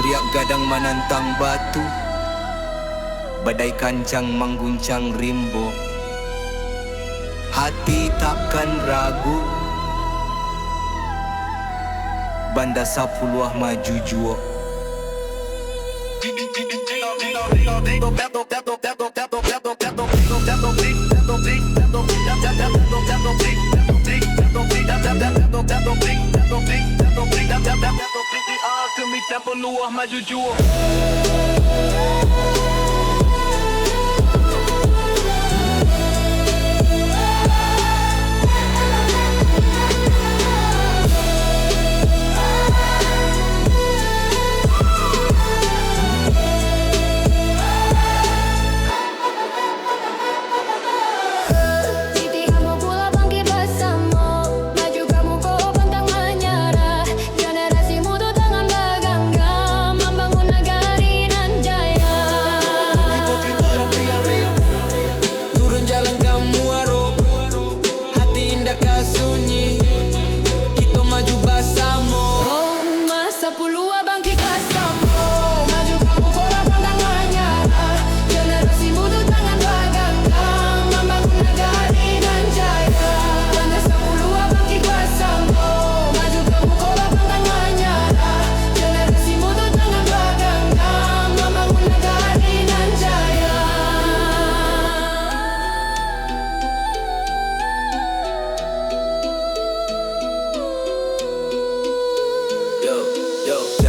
Riak gadang menantang batu, badai kancang mengguncang rimbo. Hati takkan ragu, Banda Sapuluh maju juo. Sapuluh maju juo.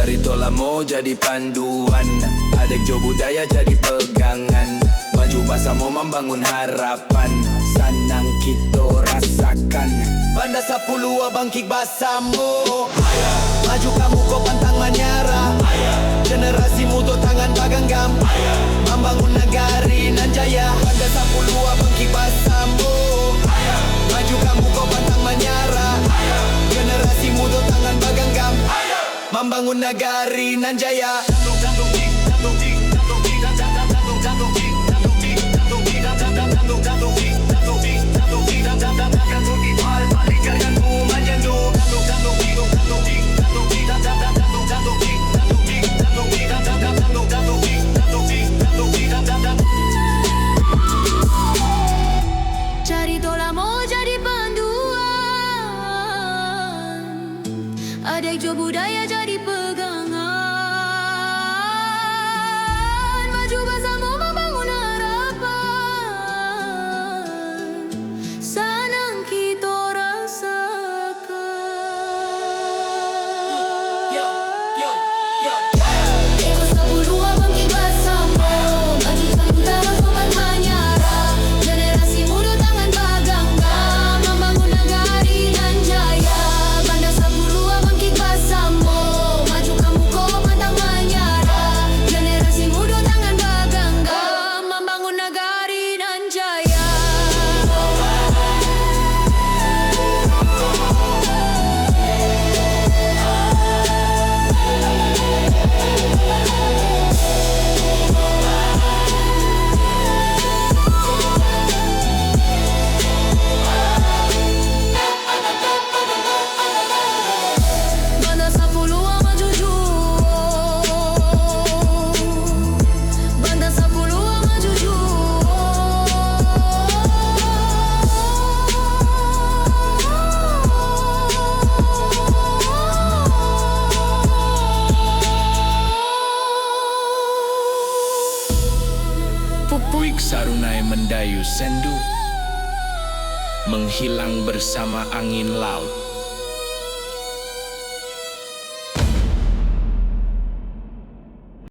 Cerita lama jadi panduan, adek jo budaya jadi pegangan. Maju bersama membangun harapan, sanang kita rasakan. Banda Sapuluh bangkit bersama, maju kamu kau pantang menyerah. Generasi muda tangan bagenggam, membangun negari nan jaya. Banda Sapuluh bangkit bersama, maju kamu kau pantang menyerah. Generasi muda tangan bagenggam, membangun negari nan jaya. Cerita lama jadi panduan, adek jo budaya jadi pegangan. Maju bersama membangun harapan, senang kita rasakan. Ikut Sapuluh bangkit bersama, maju sementara sopan menyerah. Generasi muda tangan bagenggam, membangun negari nan jaya. Banda Sapuluh bangkit bersama, maju kamu kau pantang menyerah. Generasi muda tangan bagenggam, membangun negari nan jaya. Banda Sapuluh maju juo, Banda Sapuluh maju juo. Pupuik sarunai mendayu sendu, menghilang bersama angin laut.